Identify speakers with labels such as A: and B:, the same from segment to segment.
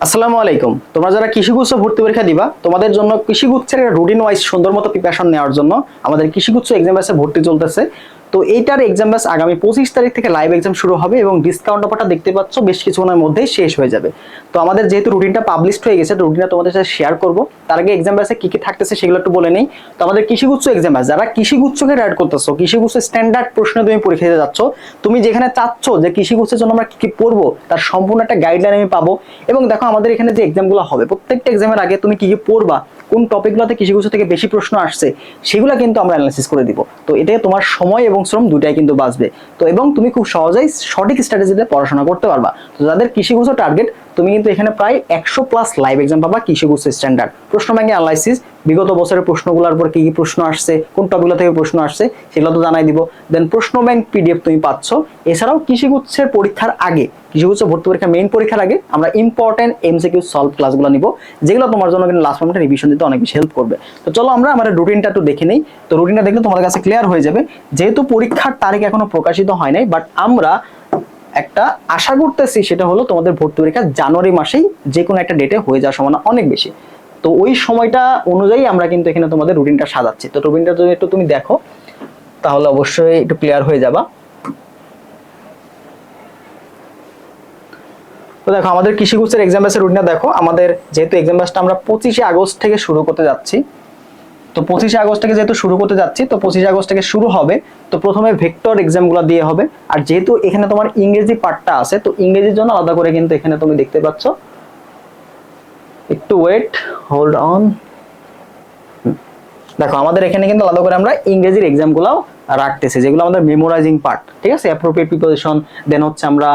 A: আসসালামু আলাইকুম। তোমরা যারা কৃষিগুচ্ছ ভর্তি পরীক্ষা দিবা, তোমাদের জন্য কৃষিগুচ্ছের রুটিন ওয়াইজ সুন্দর মতো প্রিপারেশন নেওয়ার জন্য আমাদের কৃষিগুচ্ছ এক্সাম ব্যাচে ভর্তি চলতেছে। তো এইটার এক্সাম ব্যাচ আগামী 25 তারিখ থেকে লাইভ এক্সাম শুরু হবে এবং ডিসকাউন্ট অফারটা দেখতে পাচ্ছ বেশ কিছুক্ষণের মধ্যেই শেষ হয়ে যাবে। তো আমাদের যেহেতু রুটিনটা পাবলিশড হয়ে গেছে, রুটিনটা তোমাদের সাথে শেয়ার করব। তার আগে এক্সাম ব্যাচে কি কি থাকতেছে সেগুলো একটু বলে নেই। তো আমাদের কৃষিগুচ্ছ এক্সাম ব্যাচ, যারা কৃষিগুচ্ছকে রাইড করতেছো, কৃষিগুচ্ছ স্ট্যান্ডার্ড প্রশ্ন তুমি পরীক্ষা দিতে যাচ্ছ, তুমি যেখানে চাচ্ছ যে কৃষিগুচ্ছের জন্য আমরা কি কি পড়বো তার সম্পূর্ণ একটা গাইডলাইন আমি পাবো। এবং দেখো আমাদের এখানে যে এক্সামগুলো হবে, প্রত্যেকটা এক্সামের আগে তুমি কি কি পড়বা, কোন টপিকগুলোতে কৃষিগুচ্ছ থেকে বেশি প্রশ্ন আসছে সেগুলো কিন্তু আমরা অ্যানালাইসিস করে দিব। তো এতে তোমার সময় এবং শ্রম দুটাই কিন্তু বাঁচবে। তো এবং তুমি খুব সহজেই সঠিক স্ট্র্যাটেজিতে পড়াশোনা করতে পারবা। তো যাদের কৃষিগুচ্ছ টার্গেট, তুমি কিন্তু এখানে প্রায় 100+ লাইভ এক্সাম পাবা কৃষিগুচ্ছ স্ট্যান্ডার্ড প্রশ্ন ব্যাংকে অ্যানালাইসিস, বিগত বছরের প্রশ্নগুলোর উপর কি কি প্রশ্ন আসছে, কোন টপিকগুলো থেকে প্রশ্ন আসছে সেগুলো তো জানাই দিব। দেন প্রশ্ন ব্যাংক পিডিএফ তুমি পাচ্ছ। এছাড়াও কৃষিগুচ্ছের পরীক্ষার আগে, কৃষিগুচ্ছ ভর্তি পরীক্ষা মেইন পরীক্ষার আগে আমরা ইম্পর্টেন্ট এমসিকিউ সলভ ক্লাসগুলো নিব, যেগুলো তোমার জন্য কিন্তু লাস্ট মোমেন্টে রিভিশন দিতে অনেক বেশি হেল্প করবে। তো চলো আমরা আমাদের রুটিনটা একটু দেখে নেই। তো রুটিনটা দেখলে তোমাদের কাছে ক্লিয়ার হয়ে যাবে। যেহেতু পরীক্ষার তারিখ এখনো প্রকাশিত হয় নাই, বাট আমরা একটা আশা করতেছি, সেটা হলো তোমাদের ভর্তি পরীক্ষা জানুয়ারি মাসেই যে কোনো একটা ডেটে হয়ে যাওয়ার সম্ভাবনা অনেক বেশি। তো ওই সময়টা অনুযায়ী আমরা কিন্তু এখানে তোমাদের রুটিনটা সাজাচ্ছি। তো রুটিনটা যদি একটু তুমি দেখো তাহলে অবশ্যই একটু ক্লিয়ার হয়ে যাবা। তো দেখো আমাদের কৃষিগুচ্ছের এক্সাম ব্যাচের রুটিনটা দেখো। আমাদের যেহেতু এক্সাম ব্যাচটা আমরা 25শে আগস্ট থেকে শুরু করতে যাচ্ছি, তো 25শে আগস্ট থেকে যেহেতু শুরু করতে যাচ্ছি, তো 25শে আগস্ট থেকে শুরু হবে। তো প্রথমে ভেক্টর এক্সামগুলো দিয়ে হবে। আর যেহেতু এখানে তোমার ইংরেজি পার্টটা আছে, তো ইংরেজির জন্য আলাদা করে কিন্তু এখানে তুমি দেখতে পাচ্ছ, একটু ওয়েট, হোল্ড অন। দেখো আমাদের এখানে কিন্তু আলাদা করে আমরা ইংরেজির এক্সামগুলোও রাখতেছি, যেগুলো আমাদের মেমোরাইজিং পার্ট, ঠিক আছে। অ্যাপ্রোপ্রিয়েট প্রিপোজিশন, দেন হচ্ছে আমরা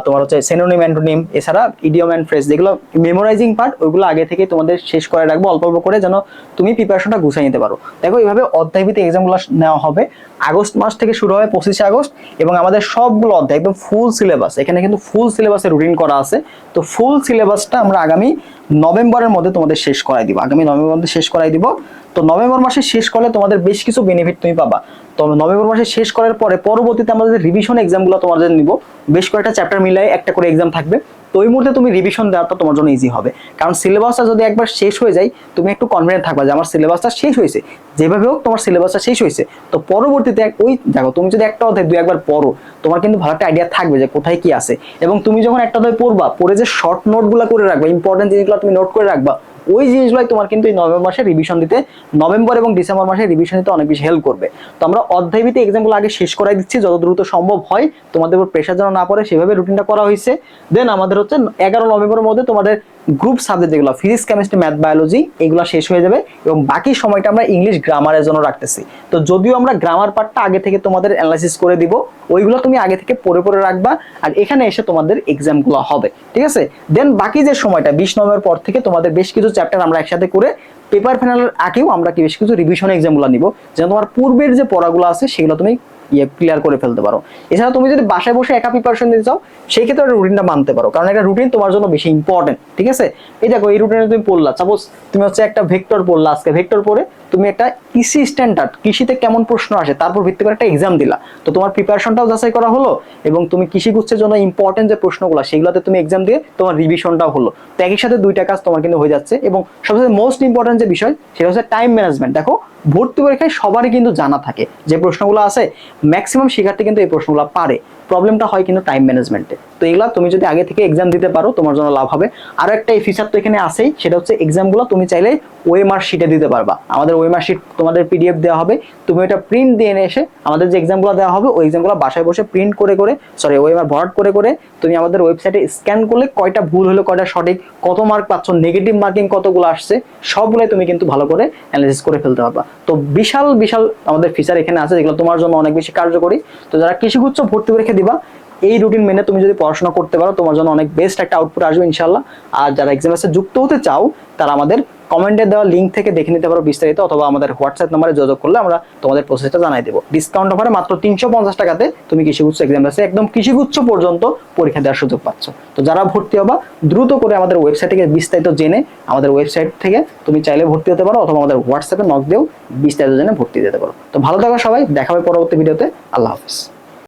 A: তোমার হচ্ছে সিনোনিম অ্যান্টোনিম, এছাড়া ইডিয়ম এন্ড ফ্রেজ, যেগুলো মেমোরাইজিং পার্ট, ওইগুলো আগে থেকে তোমাদের শেষ করে রাখবো অল্প অল্প করে, যেন তুমি প্রিপারেশনটা গুছিয়ে নিতে পারো। দেখো এইভাবে অধ্যায়ভিত্তিক এক্সামগুলো নেওয়া হবে। আগস্ট মাস থেকে শুরু হবে 25শে আগস্ট, এবং আমাদের সবগুলো অধ্যায় একদম ফুল সিলেবাস, এখানে কিন্তু ফুল সিলেবাসে রুটিন করা আছে। তো ফুল সিলেবাসটা আমরা আগামী নভেম্বরের মধ্যে তোমাদের শেষ করাই দিব, আগামী নভেম্বরের মধ্যে শেষ করাই দিব। তো নভেম্বর মাসে শেষ করলে তোমাদের বেশ কিছু বেনিফিট তুমি পাবা। তো নভেম্বর মাসে শেষ করার পরে পরবর্তীতে আমাদের রিভিশন এক্সামগুলো তোমাদের নিব, বেশ কয়েকটা চ্যাপ্টার মিলাই একটা করে এক্সাম থাকবে। তো ওই মুহূর্তে তুমি রিভিশন দেওয়াটা তোমার জন্য ইজি হবে, কারণ সিলেবাসটা যদি একবার শেষ হয়ে যায়, তুমি একটু কনফিডেন্ট থাকবা যে আমার সিলেবাসটা শেষ হয়েছে, যেভাবে হোক তোমার সিলেবাসটা শেষ হয়েছে। তো পরবর্তীতে ওই দেখো, তুমি যদি একটা অধ্যায় 2-একবার পড়ো, তোমার কিন্তু ভালো একটা আইডিয়া থাকবে যে কোথায় কি আছে। এবং তুমি যখন একটা অধ্যায় পড়বা, পড়ে যে শর্ট নোটগুলো করে রাখবা, ইম্পর্টেন্ট জিনিসগুলো তুমি নোট করে রাখবা, ওই জিনিসগুলাই তোমার কিন্তু এই নভেম্বর মাসে রিভিশন দিতে, নভেম্বর এবং ডিসেম্বর মাসে রিভিশন দিতে অনেক বেশি হেল্প করবে। তো আমরা অধ্যায়ভিত্তিক এক্সামগুলো আগে শেষ করাই দিচ্ছি, যত দ্রুত সম্ভব হয়, তোমাদের উপর প্রেশার যেন না পড়ে সেভাবে রুটিনটা করা হয়েছে। দেন আমাদের হচ্ছে 11 নভেম্বরের মধ্যে তোমাদের গ্রুপ সাবজেক্ট যেগুলো ফিজিক্স, কেমিস্ট্রি, ম্যাথ, বায়োলজি, এগুলো শেষ হয়ে যাবে, এবং বাকি সময়টা আমরা ইংলিশ গ্রামারের জন্য রাখতেছি। তো যদিও আমরা গ্রামার পার্টটা আগে থেকে তোমাদের অ্যানালাইসিস করে দিব, ওইগুলো তুমি আগে থেকে পড়ে পড়ে রাখবা, আর এখানে এসে তোমাদের এক্সামগুলো হবে, ঠিক আছে। দেন বাকি যে সময়টা 20 নভেম্বর পর থেকে তোমাদের বেশ কিছু চ্যাপ্টার আমরা একসাথে করে পেপার ফাইনালের আগেও আমরা বেশ কিছু রিভিশন এক্সামগুলো নিব, যেন তোমার পূর্বের যে পড়াগুলো আছে সেগুলো তুমি ক্লিয়ার করে ফেলতে পারো। এছাড়া তুমি যদি বাসায় বসে একা প্রিপারেশন দিতে চাও, সেই ক্ষেত্রে রুটিনটা মানতে পারো, কারণ একটা রুটিন তোমার জন্য বেশি ইম্পর্টেন্ট, ঠিক আছে। এই দেখো এই রুটিনে তুমি পড়লা, সাপোজ তুমি হচ্ছে একটা ভেক্টর পড়লা, আজকে ভেক্টর পড়ে তুমি একটা কৃষি স্ট্যান্ডার্ড, কৃষিতে কেমন প্রশ্ন আসে তারপর ভিত্তি করে একটা এক্সাম দিলা, তো তোমার প্রিপারেশনটাও যাচাই করা হলো, এবং তুমি কৃষিগুচ্ছের জন্য ইম্পর্টেন্ট যে প্রশ্নগুলো সেগুলোতে তুমি এক্সাম দিয়ে তোমার রিভিশনটাও হলো। তো একই সাথে দুইটা কাজ তোমার কিন্তু হয়ে যাচ্ছে। এবং সবচেয়ে মোস্ট ইম্পর্টেন্ট যে বিষয়, সেটা হচ্ছে টাইম ম্যানেজমেন্ট। দেখো ভর্তি পরীক্ষায় সবারই কিন্তু জানা থাকে যে প্রশ্নগুলো আছে, ম্যাক্সিমাম শিক্ষার্থী কিন্তু এই প্রশ্নগুলো পারে, প্রবলেমটা হয় কিন্তু টাইম ম্যানেজমেন্টে। তো এগুলো তুমি যদি আগে থেকে এক্সাম দিতে পারো তোমার জন্য লাভ হবে। আর একটা এই ফিচার তো এখানে আছেই, সেটা হচ্ছে এক্সামগুলো তুমি চাইলে ওএমআর শিটে দিতে পারবা। আমাদের ওএমআর শিট তোমাদের পিডিএফ দেওয়া হবে, তুমি এটা প্রিন্ট দিয়ে এনে এসে আমাদের যে এক্সামগুলো দেওয়া হবে ওই এক্সামগুলো বাসায় বসে প্রিন্ট করে করে, ওএমআর ভরাট করে করে তুমি আমাদের ওয়েবসাইটে স্ক্যান করলে কয়টা ভুল হলো, কয়টা সঠিক, কত মার্ক পাচ্ছ, নেগেটিভ মার্কিং কতগুলো আসছে, সবগুলোই তুমি কিন্তু ভালো করে অ্যানালাইসিস করে ফেলতে পারবা। তো বিশাল বিশাল আমাদের ফিচার এখানে আছে, যেগুলো তোমার জন্য অনেক বেশি কার্যকরী। তো যারা কৃষিগুচ্ছ ভর্তি পরীক্ষা দিবা, এই রুটিন মেনে তুমি যদি পড়াশোনা করতে পারো, তোমার জন্য অনেক বেস্ট একটা আউটপুট আসবে ইনশাআল্লাহ। আর যারা এক্সাম ব্যাচে যুক্ত হতে চাও, তারা আমাদের কমেন্টে দেওয়া লিঙ্ক থেকে দেখে নিতে পারো বিস্তারিত, অথবা আমাদের হোয়াটসঅ্যাপ নাম্বারে যোগাযোগ করলে আমরা তোমাদের প্রসেসটা জানাই দেবো। ডিসকাউন্ট অফারে মাত্র 350 টাকাতে তুমি কৃষিগুচ্ছ এক্সাম ব্যাচে একদম কৃষিগুচ্ছ পর্যন্ত পরীক্ষা দেওয়ার সুযোগ পাচ্ছ। তো যারা ভর্তি হবা, দ্রুত করে আমাদের ওয়েবসাইট থেকে বিস্তারিত জেনে, আমাদের ওয়েবসাইট থেকে তুমি চাইলে ভর্তি হতে পারো, অথবা আমাদের হোয়াটসঅ্যাপে নক দিয়েও বিস্তারিত জেনে ভর্তি দিতে পারো। তো ভালো থাকো সবাই, দেখা হবে পরবর্তী ভিডিওতে। আল্লাহ হাফিজ।